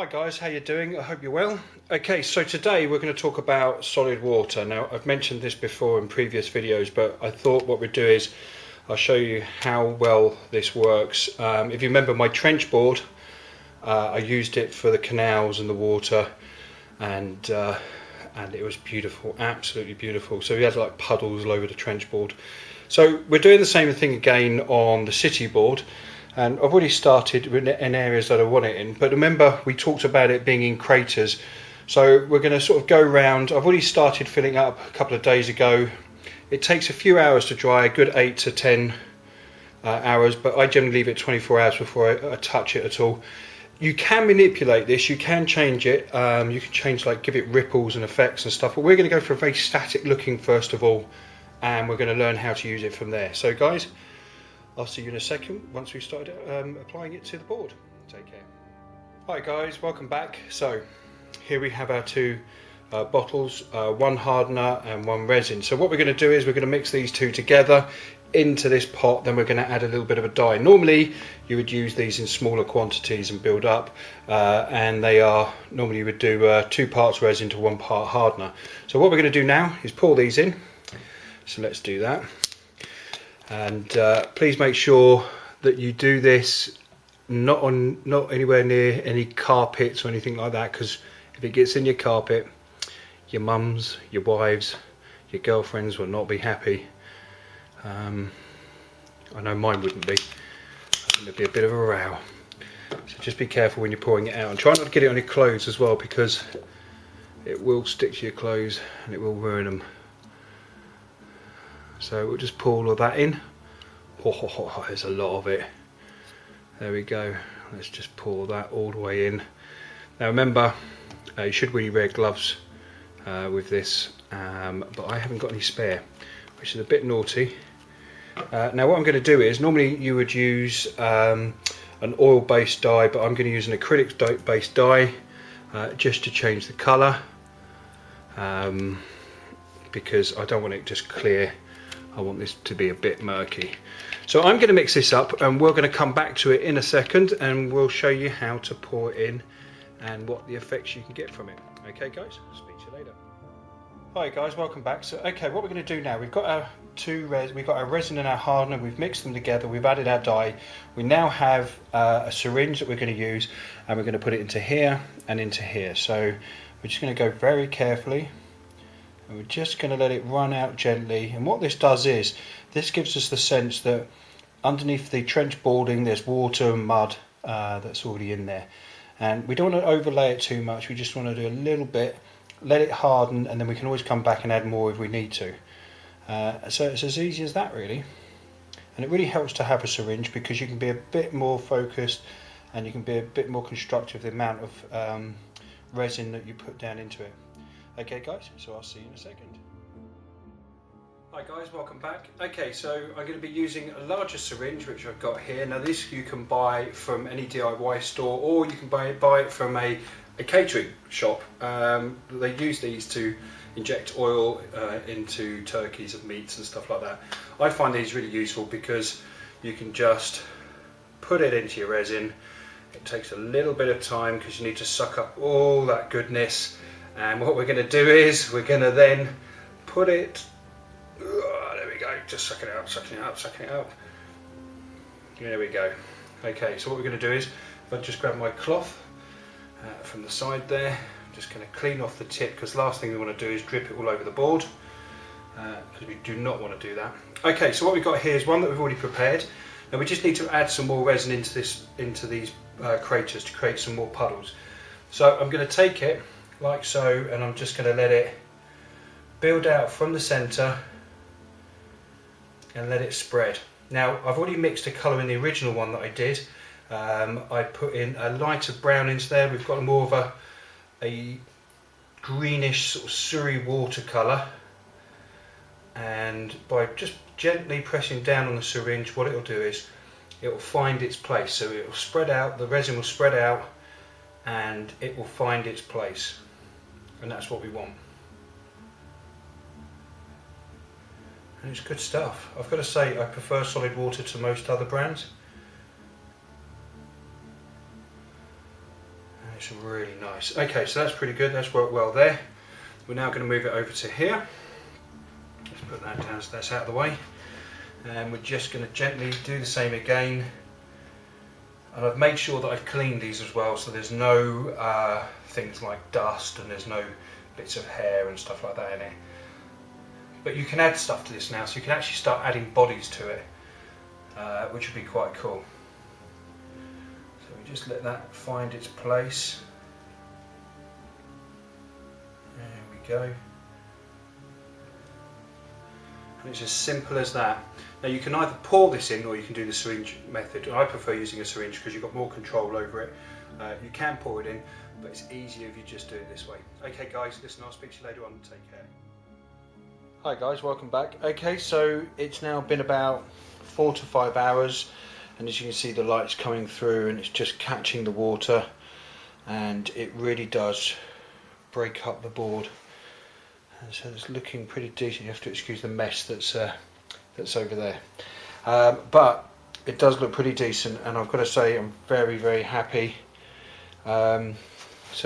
guys, how you doing? I hope you're well. Okay, so today we're going to talk about solid water. Now I've mentioned this before in previous videos, but I thought what we'd do is I'll show you how well this works. If you remember my trench board, I used it for the canals and the water, and it was beautiful, absolutely beautiful. So we had like puddles all over the trench board. So we're doing the same thing again on the city board. And I've already started in areas that I want it in, but remember we talked about it being in craters. So we're going to sort of go around. I've already started filling up a couple of days ago. It takes a few hours to dry, a good 8 to 10 hours, but I generally leave it 24 hours before I touch it at all. You can manipulate this, you can change it, you can change, like, give it ripples and effects and stuff, but we're going to go for a very static looking first of all, and we're going to learn how to use it from there. So guys, I'll see you in a second once we've started applying it to the board. Take care. Hi guys, welcome back. So here we have our two bottles, one hardener and one resin. So what we're going to do is we're going to mix these two together into this pot, then we're going to add a little bit of a dye. Normally you would use these in smaller quantities and build up, and they are, normally you would do 2 parts resin to 1 part hardener. So what we're going to do now is pour these in. So let's do that. And please make sure that you do this not anywhere near any carpets or anything like that, because if it gets in your carpet, your mums, your wives, your girlfriends will not be happy. I know mine wouldn't be. I think there'd be a bit of a row. So just be careful when you're pouring it out, and try not to get it on your clothes as well, because it will stick to your clothes and it will ruin them. So we'll just pour all of that in. Oh, there's a lot of it. There we go. Let's just pour that all the way in. Now remember, you should really wear gloves with this, but I haven't got any spare, which is a bit naughty. Now what I'm going to do is, normally you would use an oil-based dye, but I'm going to use an acrylic-based dye just to change the colour, because I don't want it just clear. I want this to be a bit murky. So I'm going to mix this up, and we're going to come back to it in a second, and we'll show you how to pour it in and what the effects you can get from it. Okay guys, speak to you later. Hi guys, welcome back. So okay, what we're going to do now, we've got our our resin and our hardener, we've mixed them together, we've added our dye. We now have a syringe that we're going to use, and we're going to put it into here and into here. So we're just going to go very carefully, and we're just going to let it run out gently. And what this does is, this gives us the sense that underneath the trench boarding there's water and mud that's already in there. And we don't want to overlay it too much, we just want to do a little bit, let it harden, and then we can always come back and add more if we need to. So it's as easy as that really. And it really helps to have a syringe, because you can be a bit more focused and you can be a bit more constructive with the amount of resin that you put down into it. Okay guys, so I'll see you in a second. Hi guys, welcome back. Okay, so I'm going to be using a larger syringe, which I've got here. Now this you can buy from any DIY store, or you can buy it from a catering shop. They use these to inject oil into turkeys and meats and stuff like that. I find these really useful because you can just put it into your resin. It takes a little bit of time because you need to suck up all that goodness. And what we're going to do is we're going to then put it, there we go, just sucking it up, sucking it up, sucking it up. There we go. Okay, so what we're going to do is, if I just grab my cloth from the side there, I'm just going to clean off the tip, because the last thing we want to do is drip it all over the board, because we do not want to do that. Okay, so what we've got here is one that we've already prepared. Now we just need to add some more resin into these craters to create some more puddles. So I'm going to take it like so, and I'm just going to let it build out from the centre and let it spread. Now I've already mixed a colour in the original one that I did. I put in a lighter brown into there. We've got more of a greenish sort of Surrey watercolour, and by just gently pressing down on the syringe, what it will do is it will find its place. So it will spread out, the resin will spread out, and it will find its place. And that's what we want. And it's good stuff. I've got to say, I prefer solid water to most other brands. It's really nice. Okay, so that's pretty good. That's worked well there. We're now going to move it over to here. Let's put that down so that's out of the way. And we're just going to gently do the same again. And I've made sure that I've cleaned these as well, so there's no things like dust and there's no bits of hair and stuff like that in it. But you can add stuff to this now, so you can actually start adding bodies to it, which would be quite cool. So we just let that find its place. There we go. And it's as simple as that. Now you can either pour this in or you can do the syringe method. I prefer using a syringe because you've got more control over it. You can pour it in, but it's easier if you just do it this way. Okay guys, listen, I'll speak to you later on. Take care. Hi guys, welcome back. Okay, so it's now been about 4 to 5 hours, and as you can see the light's coming through and it's just catching the water, and it really does break up the board. And so it's looking pretty decent. You have to excuse the mess that's over there, but it does look pretty decent, and I've got to say I'm very, very happy. So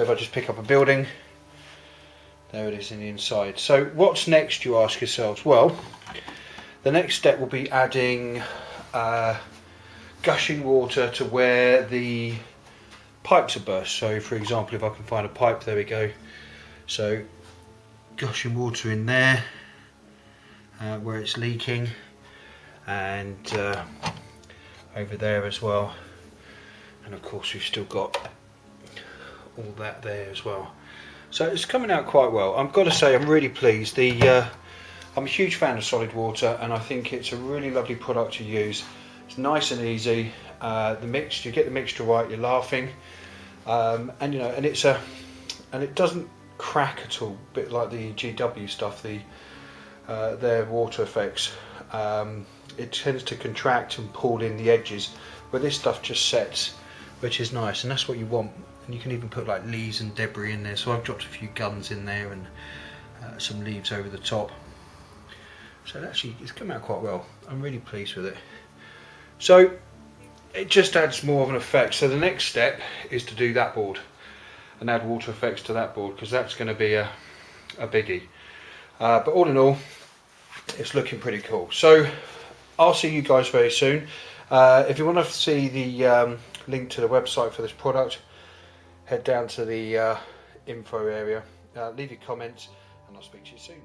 if I just pick up a building, there it is in the inside. So what's next, you ask yourselves? Well, the next step will be adding gushing water to where the pipes are burst. So for example, if I can find a pipe, there we go. So gushing water in there where it's leaking, and over there as well, and of course we've still got all that there as well. So it's coming out quite well. I've got to say I'm really pleased. I'm a huge fan of solid water, and I think it's a really lovely product to use. It's nice and easy. You get the mixture right, you're laughing, and you know, and it doesn't crack at all. A bit like the GW stuff, their water effects. It tends to contract and pull in the edges, but this stuff just sets, which is nice, and that's what you want. And you can even put like leaves and debris in there. So I've dropped a few guns in there and some leaves over the top. So actually it's come out quite well. I'm really pleased with it. So it just adds more of an effect. So the next step is to do that board and add water effects to that board, because that's going to be a biggie. But all in all, it's looking pretty cool. So I'll see you guys very soon. If you want to see the link to the website for this product, head down to the info area, leave your comments, and I'll speak to you soon.